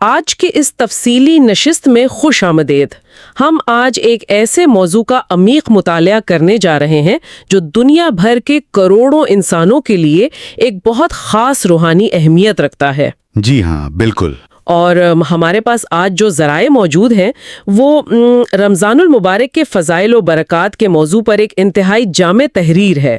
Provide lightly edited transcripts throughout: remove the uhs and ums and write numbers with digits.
آج کے اس تفصیلی نشست میں خوش آمدید۔ ہم آج ایک ایسے موضوع کا عمیق مطالعہ کرنے جا رہے ہیں جو دنیا بھر کے کروڑوں انسانوں کے لیے ایک بہت خاص روحانی اہمیت رکھتا ہے۔ جی ہاں، بالکل۔ اور ہمارے پاس آج جو ذرائع موجود ہیں وہ رمضان المبارک کے فضائل و برکات کے موضوع پر ایک انتہائی جامع تحریر ہے۔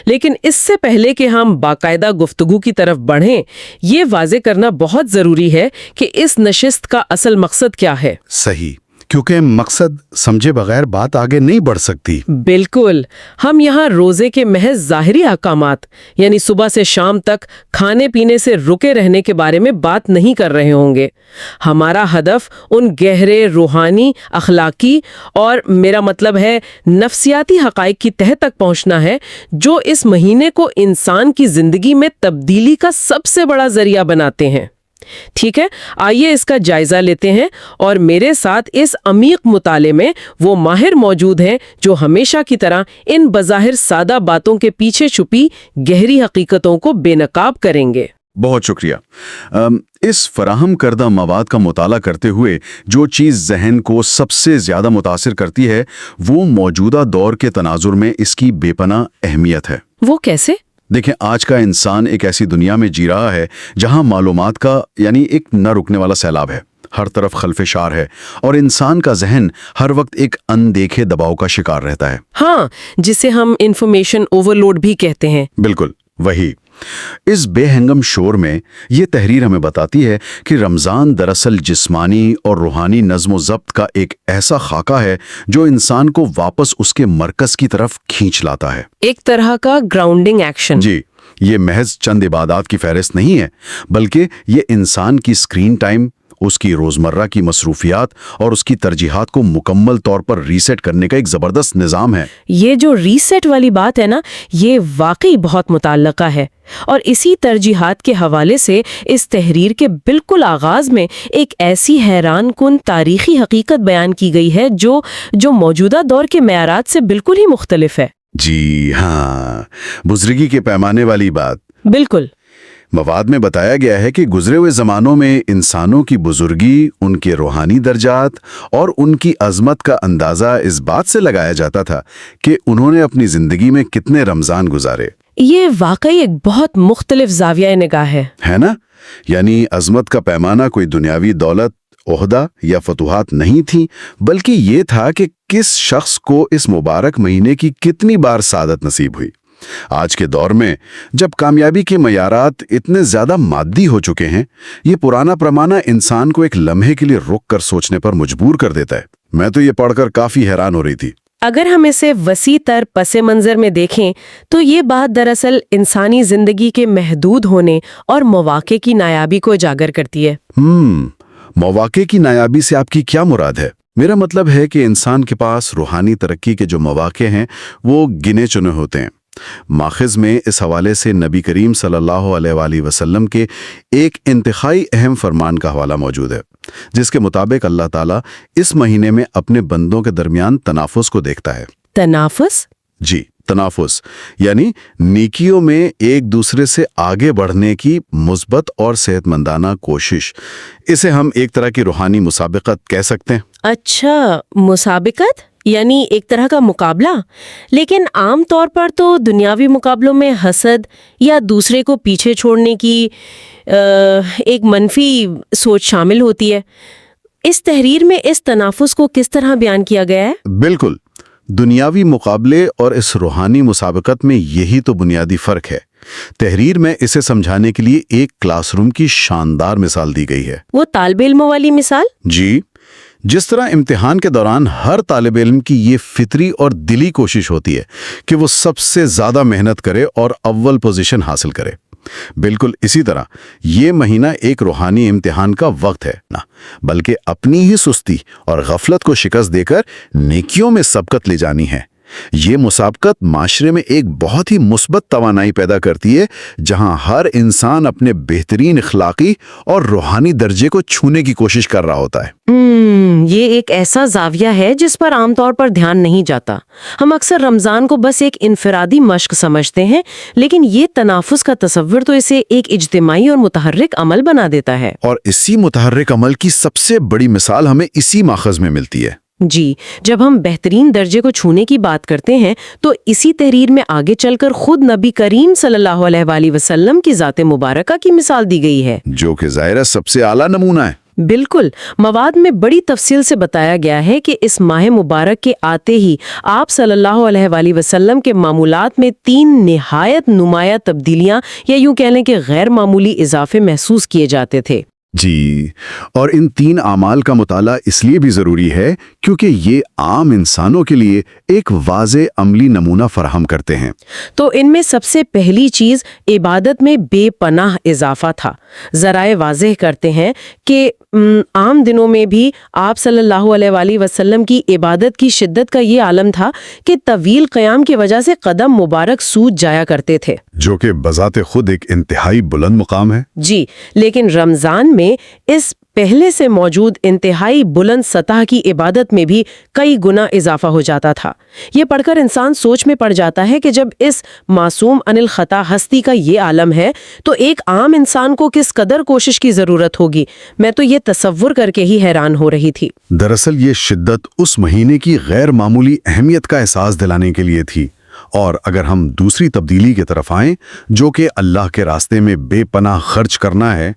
لیکن اس سے پہلے کہ ہم باقاعدہ گفتگو کی طرف بڑھیں، یہ واضح کرنا بہت ضروری ہے کہ اس نشست کا اصل مقصد کیا ہے۔ صحیح، کیونکہ مقصد سمجھے بغیر بات آگے نہیں بڑھ سکتی۔ بالکل، ہم یہاں روزے کے محض ظاہری احکامات یعنی صبح سے شام تک کھانے پینے سے رکے رہنے کے بارے میں بات نہیں کر رہے ہوں گے۔ ہمارا ہدف ان گہرے روحانی، اخلاقی اور میرا مطلب ہے نفسیاتی حقائق کی تہہ تک پہنچنا ہے جو اس مہینے کو انسان کی زندگی میں تبدیلی کا سب سے بڑا ذریعہ بناتے ہیں۔ ٹھیک ہے، آئیے اس کا جائزہ لیتے ہیں، اور میرے ساتھ اس عمیق مطالعے میں وہ ماہر موجود ہیں جو ہمیشہ کی طرح ان بظاہر سادہ باتوں کے پیچھے چھپی گہری حقیقتوں کو بے نقاب کریں گے۔ بہت شکریہ۔ اس فراہم کردہ مواد کا مطالعہ کرتے ہوئے جو چیز ذہن کو سب سے زیادہ متاثر کرتی ہے وہ موجودہ دور کے تناظر میں اس کی بے پناہ اہمیت ہے۔ وہ کیسے؟ دیکھیں، آج کا انسان ایک ایسی دنیا میں جی رہا ہے جہاں معلومات کا ایک نہ رکنے والا سیلاب ہے، ہر طرف خلفشار ہے، اور انسان کا ذہن ہر وقت ایک اندیکھے دباؤ کا شکار رہتا ہے۔ ہاں، جسے ہم انفارمیشن اوورلوڈ بھی کہتے ہیں۔ بالکل وہی۔ اس بے ہنگم شور میں یہ تحریر ہمیں بتاتی ہے کہ رمضان دراصل جسمانی اور روحانی نظم و ضبط کا ایک ایسا خاکہ ہے جو انسان کو واپس اس کے مرکز کی طرف کھینچ لاتا ہے، ایک طرح کا گراؤنڈنگ ایکشن۔ جی، یہ محض چند عبادات کی فہرست نہیں ہے، بلکہ یہ انسان کی اسکرین ٹائم، اس کی روزمرہ کی مصروفیات اور اس کی ترجیحات کو مکمل طور پر ریسیٹ کرنے کا ایک زبردست نظام ہے۔ یہ جو ریسیٹ والی بات ہے نا، یہ واقعی بہت متعلقہ ہے، اور اسی ترجیحات کے حوالے سے اس تحریر کے بالکل آغاز میں ایک ایسی حیران کن تاریخی حقیقت بیان کی گئی ہے جو موجودہ دور کے معیارات سے بالکل ہی مختلف ہے۔ جی ہاں، بزرگی کے پیمانے والی بات۔ بالکل۔ مواد میں بتایا گیا ہے کہ گزرے ہوئے زمانوں میں انسانوں کی بزرگی، ان کے روحانی درجات اور ان کی عظمت کا اندازہ اس بات سے لگایا جاتا تھا کہ انہوں نے اپنی زندگی میں کتنے رمضان گزارے۔ یہ واقعی ایک بہت مختلف زاویہ نگاہ ہے نا؟ یعنی عظمت کا پیمانہ کوئی دنیاوی دولت، عہدہ یا فتوحات نہیں تھی، بلکہ یہ تھا کہ کس شخص کو اس مبارک مہینے کی کتنی بار سعادت نصیب ہوئی۔ آج کے دور میں جب کامیابی کے معیارات اتنے زیادہ مادی ہو چکے ہیں، یہ پرانا پیمانہ انسان کو ایک لمحے کے لیے رک کر سوچنے پر مجبور کر دیتا ہے۔ میں تو یہ پڑھ کر کافی حیران ہو رہی تھی۔ اگر ہم اسے وسیع تر پس منظر میں دیکھیں تو یہ بات دراصل انسانی زندگی کے محدود ہونے اور مواقع کی نایابی کو اجاگر کرتی ہے۔ مواقع کی نایابی سے آپ کی کیا مراد ہے؟ میرا مطلب ہے کہ انسان کے پاس روحانی ترقی کے جو مواقع ہیں وہ گنے چنے ہوتے ہیں۔ ماخذ میں اس حوالے سے نبی کریم صلی اللہ علیہ وآلہ وسلم کے ایک انتہائی اہم فرمان کا حوالہ موجود ہے، جس کے مطابق اللہ تعالیٰ اس مہینے میں اپنے بندوں کے درمیان تنافس کو دیکھتا ہے۔ تنافس؟ جی، تنافس یعنی نیکیوں میں ایک دوسرے سے آگے بڑھنے کی مثبت اور صحت مندانہ کوشش۔ اسے ہم ایک طرح کی روحانی مسابقت کہہ سکتے ہیں۔ اچھا، مسابقت یعنی ایک طرح کا مقابلہ۔ لیکن عام طور پر تو دنیاوی مقابلوں میں حسد یا دوسرے کو پیچھے چھوڑنے کی ایک منفی سوچ شامل ہوتی ہے۔ اس تحریر میں اس تنافس کو کس طرح بیان کیا گیا ہے؟ بالکل، دنیاوی مقابلے اور اس روحانی مسابقت میں یہی تو بنیادی فرق ہے۔ تحریر میں اسے سمجھانے کے لیے ایک کلاس روم کی شاندار مثال دی گئی ہے۔ وہ طالب علموں والی مثال؟ جی، جس طرح امتحان کے دوران ہر طالب علم کی یہ فطری اور دلی کوشش ہوتی ہے کہ وہ سب سے زیادہ محنت کرے اور اول پوزیشن حاصل کرے، بالکل اسی طرح یہ مہینہ ایک روحانی امتحان کا وقت ہے نا، بلکہ اپنی ہی سستی اور غفلت کو شکست دے کر نیکیوں میں سبقت لے جانی ہے۔ یہ مسابقت معاشرے میں ایک بہت ہی مثبت توانائی پیدا کرتی ہے، جہاں ہر انسان اپنے بہترین اخلاقی اور روحانی درجے کو چھونے کی کوشش کر رہا ہوتا ہے۔ یہ ایک ایسا زاویہ ہے جس پر عام طور پر دھیان نہیں جاتا۔ ہم اکثر رمضان کو بس ایک انفرادی مشق سمجھتے ہیں، لیکن یہ تنافس کا تصور تو اسے ایک اجتماعی اور متحرک عمل بنا دیتا ہے۔ اور اسی متحرک عمل کی سب سے بڑی مثال ہمیں اسی ماخذ میں ملتی ہے۔ جی، جب ہم بہترین درجے کو چھونے کی بات کرتے ہیں تو اسی تحریر میں آگے چل کر خود نبی کریم صلی اللہ علیہ وآلہ وسلم کی ذات مبارکہ کی مثال دی گئی ہے، جو کہ ظاہرہ سب سے اعلیٰ نمونہ ہے۔ بالکل۔ مواد میں بڑی تفصیل سے بتایا گیا ہے کہ اس ماہ مبارک کے آتے ہی آپ صلی اللہ علیہ وآلہ وسلم کے معمولات میں 3 نہایت نمایاں تبدیلیاں یا یوں کہہ لیں کہ غیر معمولی اضافے محسوس کیے جاتے تھے۔ جی، اور ان 3 اعمال کا مطالعہ اس لیے بھی ضروری ہے کیونکہ یہ عام انسانوں کے لیے ایک واضح عملی نمونہ فراہم کرتے ہیں۔ تو ان میں سب سے پہلی چیز عبادت میں بے پناہ اضافہ تھا۔ ذرائع واضح کرتے ہیں کہ عام دنوں میں بھی آپ صلی اللہ علیہ وآلہ وسلم کی عبادت کی شدت کا یہ عالم تھا کہ طویل قیام کی وجہ سے قدم مبارک سوج جایا کرتے تھے، جو کہ بذات خود ایک انتہائی بلند مقام ہے۔ جی، لیکن رمضان میں اس پہلے سے موجود انتہائی بلند سطح کی عبادت میں بھی کئی گنا اضافہ ہو جاتا تھا۔ یہ پڑھ کر انسان سوچ میں پڑ جاتا ہے کہ جب اس معصوم عن الخطا ہستی کا یہ عالم ہے تو ایک عام انسان کو کس قدر کوشش کی ضرورت ہوگی۔ میں تو یہ تصور کر کے ہی حیران ہو رہی تھی۔ دراصل یہ شدت اس مہینے کی غیر معمولی اہمیت کا احساس دلانے کے لیے تھی۔ اور اگر ہم دوسری تبدیلی کی طرف آئیں جو کہ اللہ کے راستے میں بے پناہ خرچ کرنا ہے،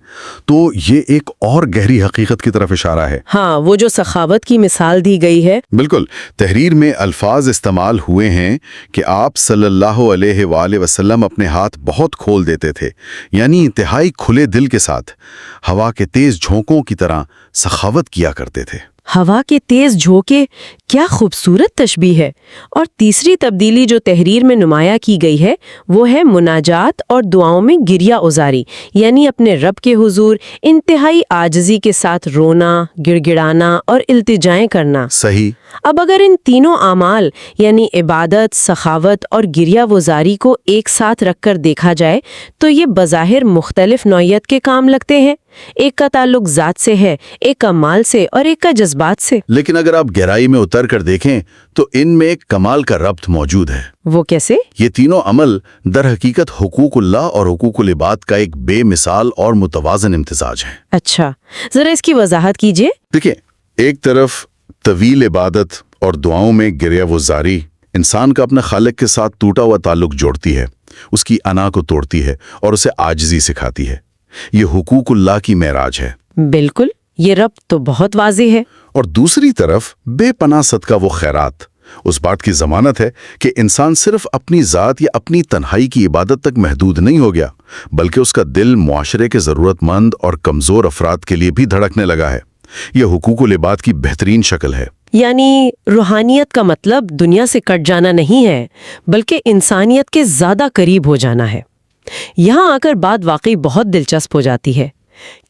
تو یہ ایک اور گہری حقیقت کی طرف اشارہ ہے۔ ہاں، وہ جو سخاوت کی مثال دی گئی ہے۔ بالکل، تحریر میں الفاظ استعمال ہوئے ہیں کہ آپ صلی اللہ علیہ وآلہ وسلم اپنے ہاتھ بہت کھول دیتے تھے، یعنی انتہائی کھلے دل کے ساتھ ہوا کے تیز جھونکوں کی طرح سخاوت کیا کرتے تھے۔ ہوا کے تیز جھونکے، کیا خوبصورت تشبیہ ہے۔ اور تیسری تبدیلی جو تحریر میں نمایاں کی گئی ہے وہ ہے مناجات اور دعاؤں میں گریہ ازاری، یعنی اپنے رب کے حضور انتہائی عاجزی کے ساتھ رونا، گڑ گڑانا اور التجائیں کرنا۔ صحیح۔ اب اگر ان تینوں اعمال یعنی عبادت، سخاوت اور گریہ وزاری کو ایک ساتھ رکھ کر دیکھا جائے تو یہ بظاہر مختلف نوعیت کے کام لگتے ہیں۔ ایک کا تعلق ذات سے ہے، ایک کا مال سے اور ایک کا جذبات سے۔ لیکن اگر آپ گہرائی میں اتر کر دیکھیں تو ان میں ایک کمال کا ربط موجود ہے۔ وہ کیسے؟ یہ تینوں عمل در حقیقت حقوق اللہ اور حقوق العباد کا ایک بے مثال اور متوازن امتزاج ہے۔ اچھا، ذرا اس کی وضاحت کیجیے۔ دیکھیں، ایک طرف طویل عبادت اور دعاؤں میں گریہ وزاری انسان کا اپنے خالق کے ساتھ ٹوٹا ہوا تعلق جوڑتی ہے، اس کی انا کو توڑتی ہے اور اسے عاجزی سکھاتی ہے۔ یہ حقوق اللہ کی معراج ہے۔ بالکل، یہ ربط تو بہت واضح ہے۔ اور دوسری طرف بے پناہ صدقہ و خیرات اس بات کی ضمانت ہے کہ انسان صرف اپنی ذات یا اپنی تنہائی کی عبادت تک محدود نہیں ہو گیا، بلکہ اس کا دل معاشرے کے ضرورت مند اور کمزور افراد کے لیے بھی دھڑکنے لگا ہے۔ یہ حقوق العباد کی بہترین شکل ہے۔ یعنی روحانیت کا مطلب دنیا سے کٹ جانا نہیں ہے، بلکہ انسانیت کے زیادہ قریب ہو جانا ہے۔ یہاں آ کر بات واقعی بہت دلچسپ ہو جاتی ہے،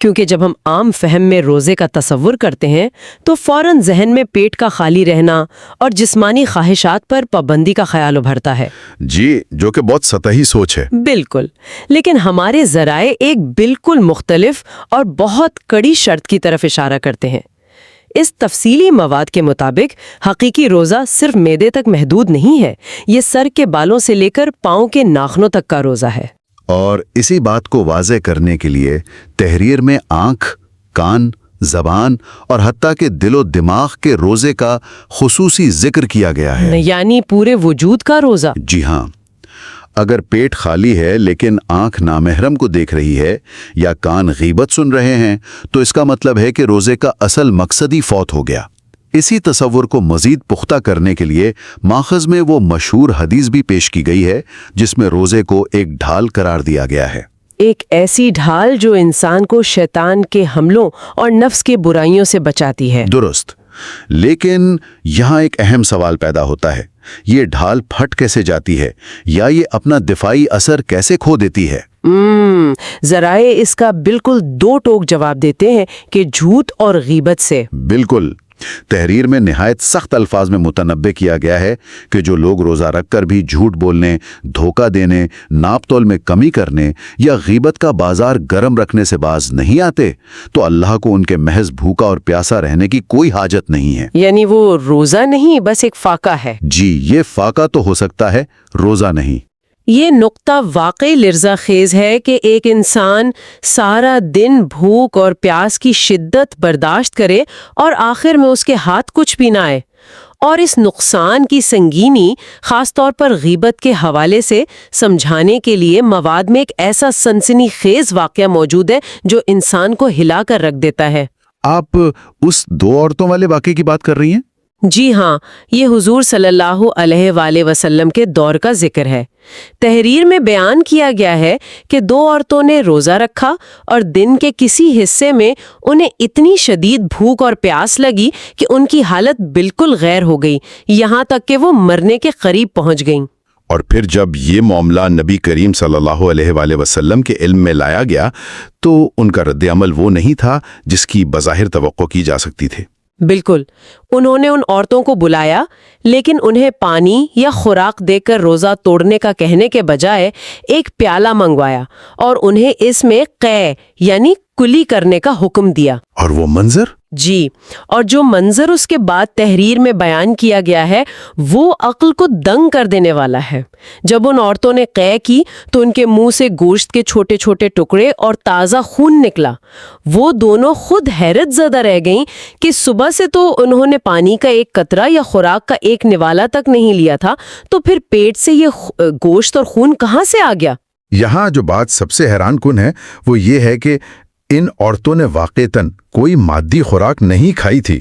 کیونکہ جب ہم عام فہم میں روزے کا تصور کرتے ہیں تو فوراً ذہن میں پیٹ کا خالی رہنا اور جسمانی خواہشات پر پابندی کا خیال ابھرتا ہے۔ جی، جو کہ بہت سطحی سوچ ہے۔ بالکل، لیکن ہمارے ذرائع ایک بالکل مختلف اور بہت کڑی شرط کی طرف اشارہ کرتے ہیں۔ اس تفصیلی مواد کے مطابق حقیقی روزہ صرف معدے تک محدود نہیں ہے، یہ سر کے بالوں سے لے کر پاؤں کے ناخنوں تک کا روزہ ہے۔ اور اسی بات کو واضح کرنے کے لیے تحریر میں آنکھ، کان، زبان اور حتیٰ کہ دل و دماغ کے روزے کا خصوصی ذکر کیا گیا ہے۔ یعنی پورے وجود کا روزہ۔ جی ہاں، اگر پیٹ خالی ہے لیکن آنکھ نامحرم کو دیکھ رہی ہے یا کان غیبت سن رہے ہیں تو اس کا مطلب ہے کہ روزے کا اصل مقصد ہی فوت ہو گیا۔ اسی تصور کو مزید پختہ کرنے کے لیے ماخذ میں وہ مشہور حدیث بھی پیش کی گئی ہے جس میں روزے کو ایک ڈھال قرار دیا گیا ہے۔ ایک ایسی ڈھال جو انسان کو شیطان کے حملوں اور نفس کے برائیوں سے بچاتی ہے۔ درست، لیکن یہاں ایک اہم سوال پیدا ہوتا ہے، یہ ڈھال پھٹ کیسے جاتی ہے یا یہ اپنا دفاعی اثر کیسے کھو دیتی ہے؟ ذرائع اس کا بالکل دو ٹوک جواب دیتے ہیں کہ جھوٹ اور غیبت سے۔ بالکل، تحریر میں نہایت سخت الفاظ میں متنبع کیا گیا ہے کہ جو لوگ روزہ رکھ کر بھی جھوٹ بولنے، دھوکہ دینے، ناپ تول میں کمی کرنے یا غیبت کا بازار گرم رکھنے سے باز نہیں آتے تو اللہ کو ان کے محض بھوکا اور پیاسا رہنے کی کوئی حاجت نہیں ہے۔ یعنی وہ روزہ نہیں، بس ایک فاقہ ہے۔ جی، یہ فاقہ تو ہو سکتا ہے، روزہ نہیں۔ یہ نقطہ واقعی لرزہ خیز ہے کہ ایک انسان سارا دن بھوک اور پیاس کی شدت برداشت کرے اور آخر میں اس کے ہاتھ کچھ بھی نہ آئے، اور اس نقصان کی سنگینی خاص طور پر غیبت کے حوالے سے سمجھانے کے لیے مواد میں ایک ایسا سنسنی خیز واقعہ موجود ہے جو انسان کو ہلا کر رکھ دیتا ہے۔ آپ اس 2 عورتوں والے واقعے کی بات کر رہی ہیں؟ جی ہاں، یہ حضور صلی اللہ علیہ وآلہ وسلم کے دور کا ذکر ہے۔ تحریر میں بیان کیا گیا ہے کہ 2 عورتوں نے روزہ رکھا اور دن کے کسی حصے میں انہیں اتنی شدید بھوک اور پیاس لگی کہ ان کی حالت بالکل غیر ہو گئی، یہاں تک کہ وہ مرنے کے قریب پہنچ گئیں۔ اور پھر جب یہ معاملہ نبی کریم صلی اللہ علیہ وآلہ وسلم کے علم میں لایا گیا تو ان کا رد عمل وہ نہیں تھا جس کی بظاہر توقع کی جا سکتی تھی۔ بالکل، انہوں نے ان عورتوں کو بلایا، لیکن انہیں پانی یا خوراک دے کر روزہ توڑنے کا کہنے کے بجائے ایک پیالہ منگوایا اور انہیں اس میں قے یعنی کلی کرنے کا حکم دیا۔ اور وہ منظر؟ جی، اور جو منظر اس کے بعد تحریر میں بیان کیا گیا ہے وہ عقل کو دنگ کر دینے والا ہے۔ جب ان عورتوں نے قے کی تو ان کے منہ سے گوشت کے چھوٹے چھوٹے ٹکڑے اور تازہ خون نکلا۔ وہ دونوں خود حیرت زدہ رہ گئیں کہ صبح سے تو انہوں نے پانی کا ایک قطرہ یا خوراک کا ایک نوالا تک نہیں لیا تھا، تو پھر پیٹ سے یہ گوشت اور خون کہاں سے آ گیا؟ یہاں جو بات سب سے حیران کن ہے وہ یہ ہے کہ ان عورتوں نے واقعتاً کوئی مادی خوراک نہیں کھائی تھی۔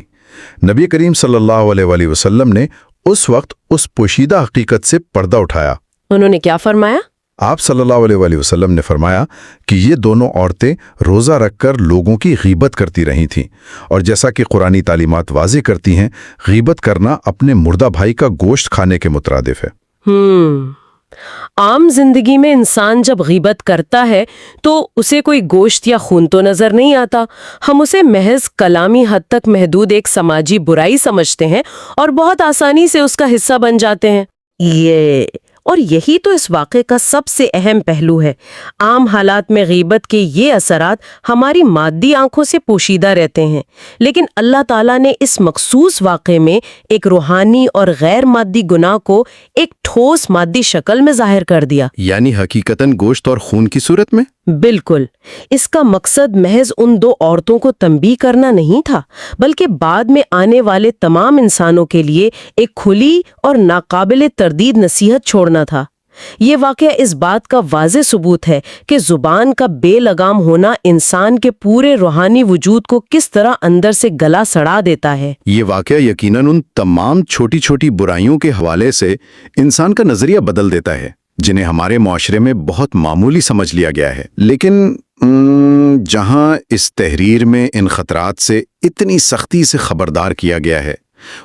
نبی کریم صلی اللہ علیہ وآلہ وسلم نے اس وقت اس پوشیدہ حقیقت سے پردہ اٹھایا۔ انہوں نے کیا فرمایا؟ آپ صلی اللہ علیہ وآلہ وسلم نے فرمایا کہ یہ دونوں عورتیں روزہ رکھ کر لوگوں کی غیبت کرتی رہی تھیں، اور جیسا کہ قرآنی تعلیمات واضح کرتی ہیں، غیبت کرنا اپنے مردہ بھائی کا گوشت کھانے کے مترادف ہے۔ عام زندگی میں انسان جب غیبت کرتا ہے تو اسے کوئی گوشت یا خون تو نظر نہیں آتا، ہم اسے محض کلامی حد تک محدود ایک سماجی برائی سمجھتے ہیں اور بہت آسانی سے اس کا حصہ بن جاتے ہیں۔ اور یہی تو اس واقعے کا سب سے اہم پہلو ہے۔ عام حالات میں غیبت کے یہ اثرات ہماری مادی آنکھوں سے پوشیدہ رہتے ہیں، لیکن اللہ تعالیٰ نے اس مخصوص واقعے میں ایک روحانی اور غیر مادی گناہ کو ایک ٹھوس مادی شکل میں ظاہر کر دیا، یعنی حقیقتاً گوشت اور خون کی صورت میں۔ بالکل، اس کا مقصد محض ان 2 عورتوں کو تنبیہ کرنا نہیں تھا، بلکہ بعد میں آنے والے تمام انسانوں کے لیے ایک کھلی اور ناقابل تردید نصیحت چھوڑنا تھا۔ یہ واقعہ اس بات کا واضح ثبوت ہے کہ زبان کا بے لگام ہونا انسان کے پورے روحانی وجود کو کس طرح اندر سے گلا سڑا دیتا ہے۔ یہ واقعہ یقیناً ان تمام چھوٹی چھوٹی برائیوں کے حوالے سے انسان کا نظریہ بدل دیتا ہے جنہیں ہمارے معاشرے میں بہت معمولی سمجھ لیا گیا ہے، لیکن جہاں اس تحریر میں ان خطرات سے اتنی سختی سے خبردار کیا گیا ہے،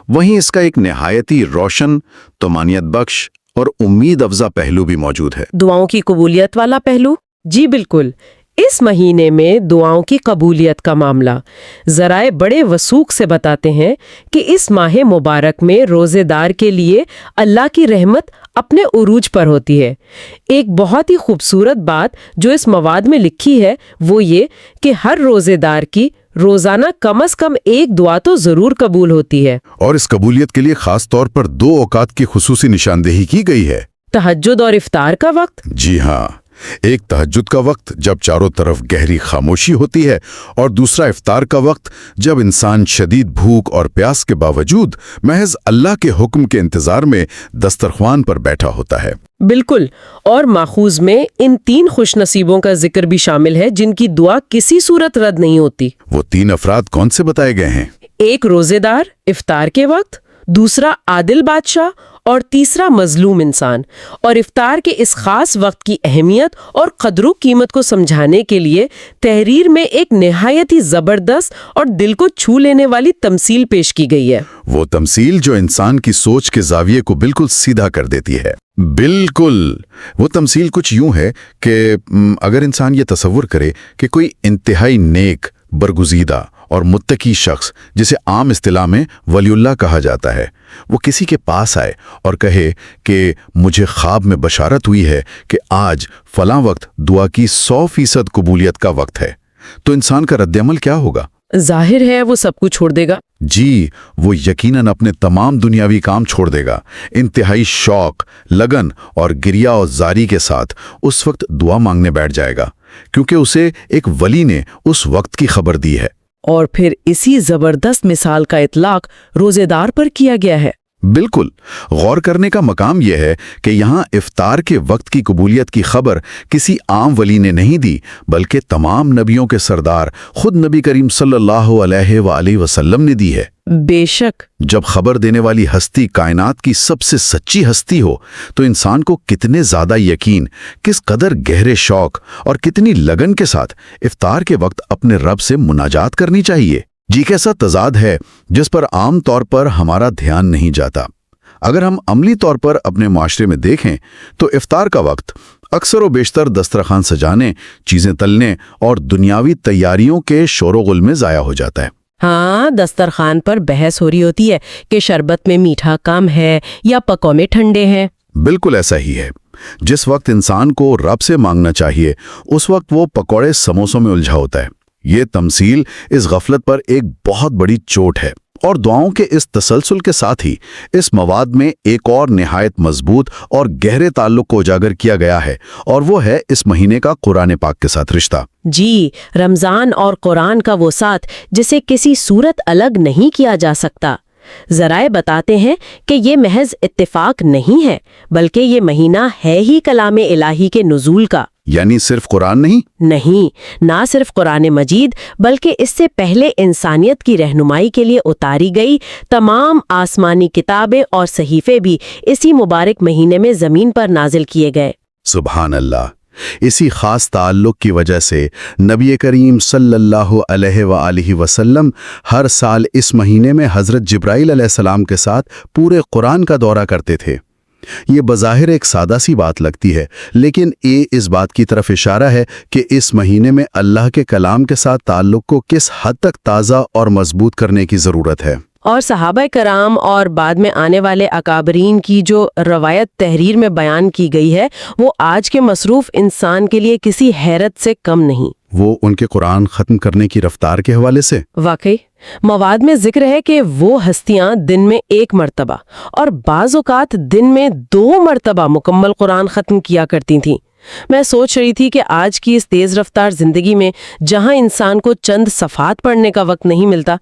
وہیں اس کا ایک نہایتی روشن، طمانینت بخش اور امید افزا پہلو بھی موجود ہے۔ دعاؤں کی قبولیت والا پہلو؟ جی بالکل، اس مہینے میں دعاؤں کی قبولیت کا معاملہ ذرائع بڑے وثوق سے بتاتے ہیں کہ اس ماہ مبارک میں روزے دار کے لیے اللہ کی رحمت اپنے عروج پر ہوتی ہے۔ ایک بہت ہی خوبصورت بات جو اس مواد میں لکھی ہے وہ یہ کہ ہر روزے دار کی روزانہ کم از کم ایک دعا تو ضرور قبول ہوتی ہے، اور اس قبولیت کے لیے خاص طور پر 2 اوقات کی خصوصی نشاندہی کی گئی ہے۔ تہجد اور افطار کا وقت؟ جی ہاں، ایک تہجد کا وقت جب چاروں طرف گہری خاموشی ہوتی ہے، اور دوسرا افطار کا وقت جب انسان شدید بھوک اور پیاس کے باوجود محض اللہ کے حکم کے انتظار میں دسترخوان پر بیٹھا ہوتا ہے۔ بالکل، اور ماخوذ میں ان 3 خوش نصیبوں کا ذکر بھی شامل ہے جن کی دعا کسی صورت رد نہیں ہوتی۔ وہ 3 افراد کون سے بتائے گئے ہیں؟ ایک روزے دار افطار کے وقت، دوسرا عادل بادشاہ اور تیسرا مظلوم انسان۔ اور افطار کے اس خاص وقت کی اہمیت اور قدر و قیمت کو سمجھانے کے لیے تحریر میں ایک نہایت ہی زبردست اور دل کو چھو لینے والی تمثیل پیش کی گئی ہے۔ وہ تمثیل جو انسان کی سوچ کے زاویے کو بالکل سیدھا کر دیتی ہے۔ بالکل، وہ تمثیل کچھ یوں ہے کہ اگر انسان یہ تصور کرے کہ کوئی انتہائی نیک، برگزیدہ اور متقی شخص، جسے عام اصطلاح میں ولی اللہ کہا جاتا ہے، وہ کسی کے پاس آئے اور کہے کہ مجھے خواب میں بشارت ہوئی ہے کہ آج فلاں وقت دعا کی 100% قبولیت کا وقت ہے، تو انسان کا رد عمل کیا ہوگا؟ ظاہر ہے وہ سب کچھ چھوڑ دے گا۔ جی، وہ یقیناً اپنے تمام دنیاوی کام چھوڑ دے گا، انتہائی شوق، لگن اور گریہ اور زاری کے ساتھ اس وقت دعا مانگنے بیٹھ جائے گا، کیونکہ اسے ایک ولی نے اس وقت کی خبر دی ہے۔ اور پھر اسی زبردست مثال کا اطلاق روزے دار پر کیا گیا ہے۔ بالکل، غور کرنے کا مقام یہ ہے کہ یہاں افطار کے وقت کی قبولیت کی خبر کسی عام ولی نے نہیں دی، بلکہ تمام نبیوں کے سردار خود نبی کریم صلی اللہ علیہ وآلہ وسلم نے دی ہے۔ بے شک۔ جب خبر دینے والی ہستی کائنات کی سب سے سچی ہستی ہو تو انسان کو کتنے زیادہ یقین، کس قدر گہرے شوق اور کتنی لگن کے ساتھ افطار کے وقت اپنے رب سے مناجات کرنی چاہیے۔ جی، کیسا تضاد ہے جس پر عام طور پر ہمارا دھیان نہیں جاتا۔ اگر ہم عملی طور پر اپنے معاشرے میں دیکھیں تو افطار کا وقت اکثر و بیشتر دسترخوان سجانے، چیزیں تلنے اور دنیاوی تیاریوں کے شور و غل میں ضائع ہو جاتا ہے۔ ہاں، دسترخوان پر بحث ہو رہی ہوتی ہے کہ شربت میں میٹھا کم ہے یا پکوڑے ٹھنڈے ہیں۔ بالکل ایسا ہی ہے۔ جس وقت انسان کو رب سے مانگنا چاہیے، اس وقت وہ پکوڑے سموسوں میں الجھا ہوتا ہے۔ یہ تمثیل اس غفلت پر ایک بہت بڑی چوٹ ہے، اور دعاؤں کے اس تسلسل کے ساتھ ہی اس مواد میں ایک اور نہایت مضبوط اور گہرے تعلق کو اجاگر کیا گیا ہے، اور وہ ہے اس مہینے کا قرآن پاک کے ساتھ رشتہ۔ جی، رمضان اور قرآن کا وہ ساتھ جسے کسی صورت الگ نہیں کیا جا سکتا۔ ذرائع بتاتے ہیں کہ یہ محض اتفاق نہیں ہے، بلکہ یہ مہینہ ہے ہی کلام الہی کے نزول کا۔ یعنی صرف قرآن نہیں، نہ صرف قرآن مجید، بلکہ اس سے پہلے انسانیت کی رہنمائی کے لیے اتاری گئی تمام آسمانی کتابیں اور صحیفے بھی اسی مبارک مہینے میں زمین پر نازل کیے گئے۔ سبحان اللہ۔ اسی خاص تعلق کی وجہ سے نبی کریم صلی اللہ علیہ وآلہ وسلم ہر سال اس مہینے میں حضرت جبرائیل علیہ السلام کے ساتھ پورے قرآن کا دورہ کرتے تھے۔ یہ بظاہر ایک سادہ سی بات لگتی ہے، لیکن یہ اس بات کی طرف اشارہ ہے کہ اس مہینے میں اللہ کے کلام کے ساتھ تعلق کو کس حد تک تازہ اور مضبوط کرنے کی ضرورت ہے۔ اور صحابہ کرام اور بعد میں آنے والے اکابرین کی جو روایت تحریر میں بیان کی گئی ہے، وہ آج کے مصروف انسان کے لیے کسی حیرت سے کم نہیں۔ وہ ان کے قرآن ختم کرنے کی رفتار کے حوالے سے واقعی مواد میں ذکر ہے کہ وہ ہستیاں دن میں 1 مرتبہ اور بعض اوقات دن میں 2 مرتبہ مکمل قرآن ختم کیا کرتی تھیں۔ میں سوچ رہی تھی کہ آج کی اس تیز رفتار زندگی میں جہاں انسان کو چند صفحات پڑھنے کا وقت نہیں ملتا،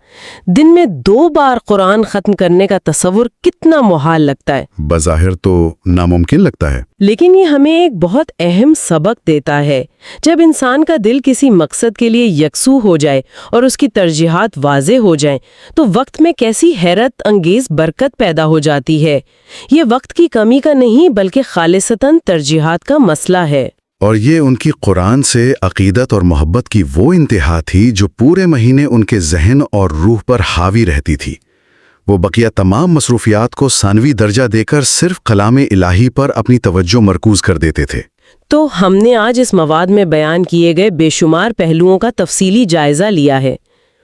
دن میں 2 بار قرآن ختم کرنے کا تصور کتنا محال لگتا ہے۔ بظاہر تو ناممکن لگتا ہے، لیکن یہ ہمیں ایک بہت اہم سبق دیتا ہے۔ جب انسان کا دل کسی مقصد کے لیے یکسو ہو جائے اور اس کی ترجیحات واضح ہو جائیں تو وقت میں کیسی حیرت انگیز برکت پیدا ہو جاتی ہے۔ یہ وقت کی کمی کا نہیں بلکہ خالصتاً ترجیحات کا مسئلہ ہے۔ اور یہ ان کی قرآن سے عقیدت اور محبت کی وہ انتہا تھی جو پورے مہینے ان کے ذہن اور روح پر حاوی رہتی تھی۔ وہ بقیہ تمام مصروفیات کو ثانوی درجہ دے کر صرف کلام الہی پر اپنی توجہ مرکوز کر دیتے تھے۔ تو ہم نے آج اس مواد میں بیان کیے گئے بے شمار پہلوؤں کا تفصیلی جائزہ لیا ہے۔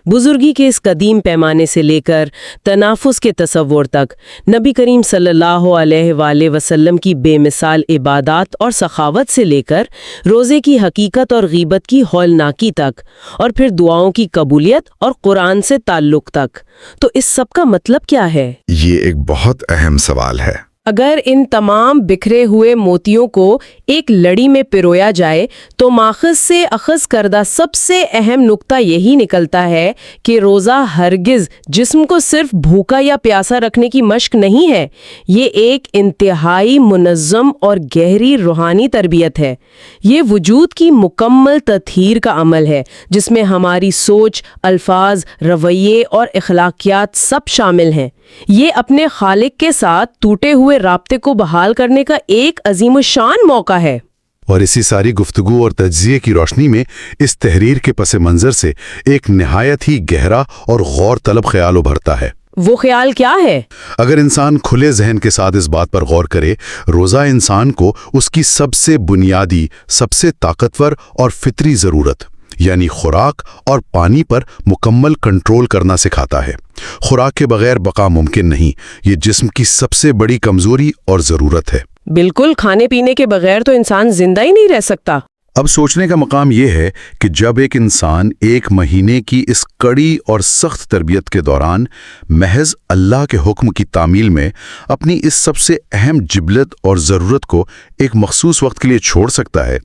بزرگی کے اس قدیم پیمانے سے لے کر تنافس کے تصور تک، نبی کریم صلی اللہ علیہ وآلہ وسلم کی بے مثال عبادات اور سخاوت سے لے کر روزے کی حقیقت اور غیبت کی ہولناکی تک، اور پھر دعاؤں کی قبولیت اور قرآن سے تعلق تک۔ تو اس سب کا مطلب کیا ہے؟ یہ ایک بہت اہم سوال ہے۔ اگر ان تمام بکھرے ہوئے موتیوں کو ایک لڑی میں پرویا جائے تو ماخذ سے اخذ کردہ سب سے اہم نقطہ یہی نکلتا ہے کہ روزہ ہرگز جسم کو صرف بھوکا یا پیاسا رکھنے کی مشق نہیں ہے، یہ ایک انتہائی منظم اور گہری روحانی تربیت ہے۔ یہ وجود کی مکمل تطہیر کا عمل ہے جس میں ہماری سوچ، الفاظ، رویے اور اخلاقیات سب شامل ہیں۔ یہ اپنے خالق کے ساتھ ٹوٹے ہوئے رابطے کو بحال کرنے کا ایک عظیم الشان موقع ہے۔ اور اسی ساری گفتگو اور تجزیے کی روشنی میں اس تحریر کے پس منظر سے ایک نہایت ہی گہرا اور غور طلب خیال ابھرتا ہے۔ وہ خیال کیا ہے؟ اگر انسان کھلے ذہن کے ساتھ اس بات پر غور کرے، روزہ انسان کو اس کی سب سے بنیادی، سب سے طاقتور اور فطری ضرورت یعنی خوراک اور پانی پر مکمل کنٹرول کرنا سکھاتا ہے۔ خوراک کے بغیر بقا ممکن نہیں، یہ جسم کی سب سے بڑی کمزوری اور ضرورت ہے۔ بالکل، کھانے پینے کے بغیر تو انسان زندہ ہی نہیں رہ سکتا۔ اب سوچنے کا مقام یہ ہے کہ جب ایک انسان 1 مہینے کی اس کڑی اور سخت تربیت کے دوران محض اللہ کے حکم کی تعمیل میں اپنی اس سب سے اہم جبلت اور ضرورت کو ایک مخصوص وقت کے لیے چھوڑ سکتا ہے،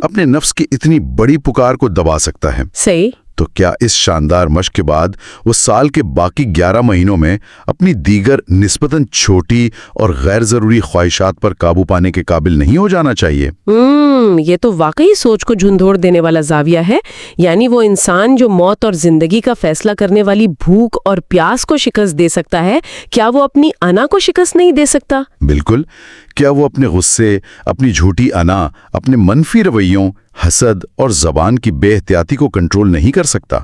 اپنے نفس کی اتنی بڑی پکار کو دبا سکتا ہے، صحیح، تو کیا اس شاندار مشق کے بعد وہ سال کے باقی 11 مہینوں میں اپنی دیگر نسبتاً چھوٹی اور غیر ضروری خواہشات پر قابو پانے کے قابل نہیں ہو جانا چاہیے؟ یہ تو واقعی سوچ کو جھنجھوڑ دینے والا زاویہ ہے۔ یعنی وہ انسان جو موت اور زندگی کا فیصلہ کرنے والی بھوک اور پیاس کو شکست دے سکتا ہے، کیا وہ اپنی انا کو شکست نہیں دے سکتا؟ بالکل۔ کیا وہ اپنے غصے، اپنی جھوٹی انا، اپنے منفی رویوں، حسد اور زبان کی بے احتیاطی کو کنٹرول نہیں کر سکتا؟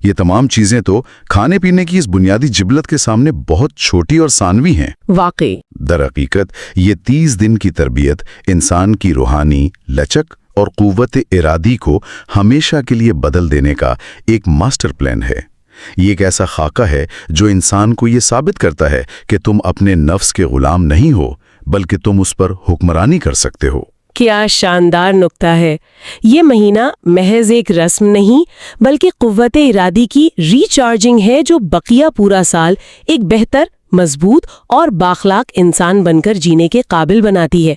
یہ تمام چیزیں تو کھانے پینے کی اس بنیادی جبلت کے سامنے بہت چھوٹی اور ثانوی ہیں۔ واقعی در حقیقت یہ 30 دن کی تربیت انسان کی روحانی لچک اور قوت ارادی کو ہمیشہ کے لیے بدل دینے کا ایک ماسٹر پلان ہے۔ یہ ایک ایسا خاکہ ہے جو انسان کو یہ ثابت کرتا ہے کہ تم اپنے نفس کے غلام نہیں ہو، بلکہ تم اس پر حکمرانی کر سکتے ہو۔ کیا شاندار نکتہ ہے! یہ مہینہ محض ایک رسم نہیں بلکہ قوت ارادی کی ریچارجنگ ہے جو بقیہ پورا سال ایک بہتر، مضبوط اور بااخلاق انسان بن کر جینے کے قابل بناتی ہے۔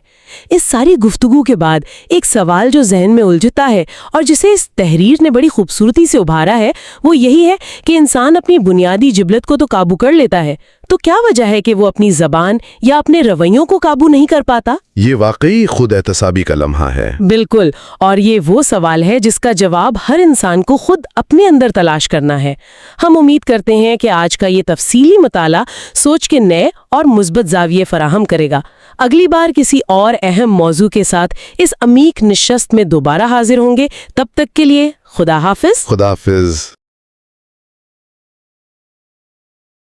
اس ساری گفتگو کے بعد ایک سوال جو ذہن میں الجھتا ہے اور جسے اس تحریر نے بڑی خوبصورتی سے ابھارا ہے، وہ یہی ہے کہ انسان اپنی بنیادی جبلت کو تو قابو کر لیتا ہے، تو کیا وجہ ہے کہ وہ اپنی زبان یا اپنے رویوں کو قابو نہیں کر پاتا؟ یہ واقعی خود احتسابی کا لمحہ ہے۔ بالکل، اور یہ وہ سوال ہے جس کا جواب ہر انسان کو خود اپنے اندر تلاش کرنا ہے۔ ہم امید کرتے ہیں کہ آج کا یہ تفصیلی مطالعہ سوچ کے نئے اور مثبت زاویے فراہم کرے گا۔ اگلی بار کسی اور اہم موضوع کے ساتھ اس عمیق نشست میں دوبارہ حاضر ہوں گے۔ تب تک کے لیے خدا حافظ۔ خدا حافظ۔